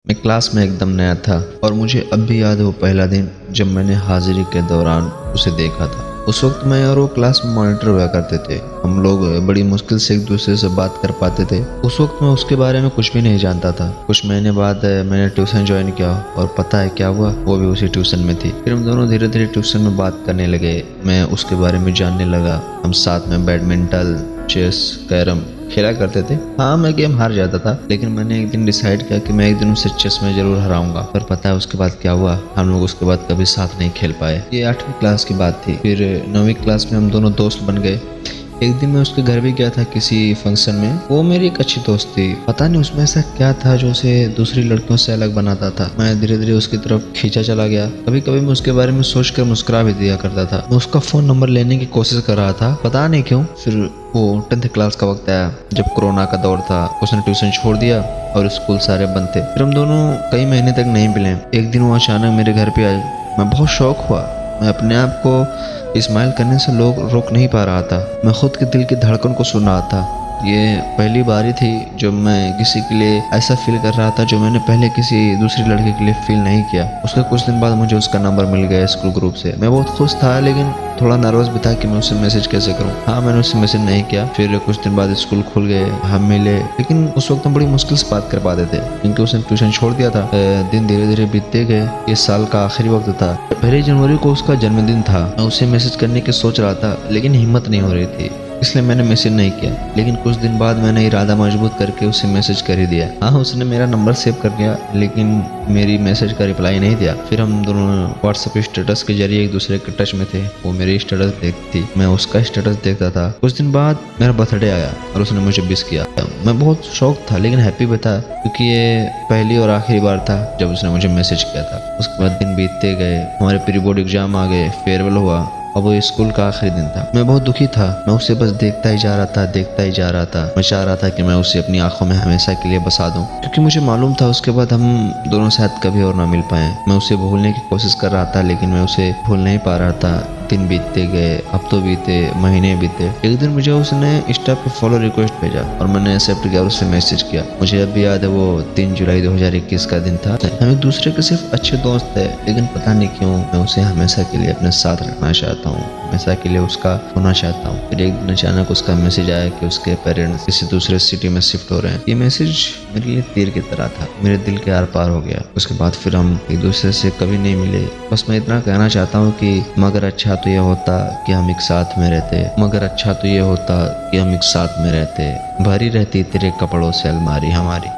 मैं क्लास में एकदम नया था और मुझे अब भी याद है वो पहला दिन जब मैंने हाजिरी के दौरान उसे देखा था। उस वक्त मैं और वो क्लास में मॉनिटर हुआ करते थे। हम लोग बड़ी मुश्किल से एक दूसरे से बात कर पाते थे। उस वक्त मैं उसके बारे में कुछ भी नहीं जानता था। कुछ महीने बाद मैंने ट्यूशन ज्वाइन किया और पता है क्या हुआ, वो भी उसी ट्यूशन में थी। फिर हम दोनों धीरे धीरे ट्यूशन में बात करने लगे। मैं उसके बारे में जानने लगा। हम साथ में बैडमिंटन, चेस, कैरम खेला करते थे। हाँ, मैं गेम हार जाता था, लेकिन मैंने एक दिन डिसाइड किया कि मैं एक दिन उसे चेस में जरूर हराऊंगा। पर पता है उसके बाद क्या हुआ? हम लोग उसके बाद कभी साथ नहीं खेल पाए। ये 8वीं क्लास की बात थी। फिर 9वीं क्लास में हम दोनों दोस्त बन गए। एक दिन मैं उसके घर भी गया था किसी फंक्शन में। वो मेरी एक अच्छी दोस्त थी। पता नहीं उसमें ऐसा क्या था जो उसे दूसरी लड़कियों से अलग बनाता था। मैं धीरे धीरे उसकी तरफ खींचा चला गया। कभी कभी मैं उसके बारे में सोचकर मुस्कुरा भी दिया करता था। मैं उसका फोन नंबर लेने की कोशिश कर रहा था, पता नहीं क्यों। फिर वो 10th क्लास का वक्त आया जब कोरोना का दौर था। उसने ट्यूशन छोड़ दिया और स्कूल सारे बंद थे। फिर हम दोनों कई महीने तक नहीं मिले। एक दिन वो अचानक मेरे घर पे आई। मैं बहुत शौक हुआ। मैं अपने आप को स्माइल करने से रोक नहीं पा रहा था। मैं खुद के दिल की धड़कन को सुन रहा था। ये पहली बारी थी जब मैं किसी के लिए ऐसा फील कर रहा था जो मैंने पहले किसी दूसरी लड़के के लिए फील नहीं किया। उसके कुछ दिन बाद मुझे उसका नंबर मिल गया स्कूल ग्रुप से। मैं बहुत खुश था, लेकिन थोड़ा नर्वस भी था कि मैं उसे मैसेज कैसे करूं। हाँ, मैंने उसे मैसेज नहीं किया। फिर कुछ दिन बाद स्कूल खुल गए, हम मिले, लेकिन उस वक्त हम बड़ी मुश्किल से बात कर पाते थे क्योंकि उसने ट्यूशन छोड़ दिया था। दिन धीरे धीरे बीतते गए। इस साल का आखिरी वक्त था। 1 जनवरी को उसका जन्मदिन था। मैं उसे मैसेज करने की सोच रहा था, लेकिन हिम्मत नहीं हो रही थी, इसलिए मैंने मैसेज नहीं किया। लेकिन कुछ दिन बाद मैंने इरादा मजबूत करके उसे मैसेज कर ही दिया। हाँ, उसने मेरा नंबर सेव कर लिया, लेकिन मेरी मैसेज का रिप्लाई नहीं दिया। फिर हम दोनों व्हाट्सएप स्टेटस के जरिए एक दूसरे के टच में थे। वो मेरे स्टेटस देखती, मैं उसका स्टेटस देखता था। कुछ दिन बाद मेरा बर्थडे आया और उसने मुझे विश किया। मैं बहुत शौक था, लेकिन हैप्पी भी था, क्योंकि ये पहली और आखिरी बार था जब उसने मुझे मैसेज किया था। उसके बाद दिन बीतते गए, हमारे प्री बोर्ड एग्जाम आ गए, फेयरवेल हुआ। अब वो स्कूल का आखिरी दिन था। मैं बहुत दुखी था। मैं उसे बस देखता ही जा रहा था, देखता ही जा रहा था। मैं चाह रहा था कि मैं उसे अपनी आंखों में हमेशा के लिए बसा दूं, क्योंकि मुझे मालूम था उसके बाद हम दोनों शायद कभी और ना मिल पाए। मैं उसे भूलने की कोशिश कर रहा था, लेकिन मैं उसे भूल नहीं पा रहा था। दिन बीतते गए, हफ्तों बीते, महीने बीते। एक दिन मुझे उसने इंस्टा पे फॉलो रिक्वेस्ट भेजा और मैंने एक्सेप्ट किया और उसे मैसेज किया। मुझे अब भी याद है, वो 3 जुलाई 2021 का दिन था। हम एक दूसरे के सिर्फ अच्छे दोस्त थे, लेकिन पता नहीं क्यों मैं उसे हमेशा के लिए अपने साथ रखना चाहता हूँ, हमेशा के लिए उसका होना चाहता हूँ। फिर एक दिन अचानक उसका मैसेज आया कि उसके पेरेंट्स किसी दूसरे सिटी में शिफ्ट हो रहे हैं। ये मैसेज मेरे लिए तीर की तरह था, मेरे दिल के आर पार हो गया। उसके बाद फिर हम एक दूसरे से कभी नहीं मिले। बस मैं इतना कहना चाहता हूँ कि मगर अच्छा तो ये होता कि हम एक साथ में रहते, मगर अच्छा तो ये होता कि हम एक साथ में रहते, भरी रहती तेरे कपड़ों से अलमारी हमारी।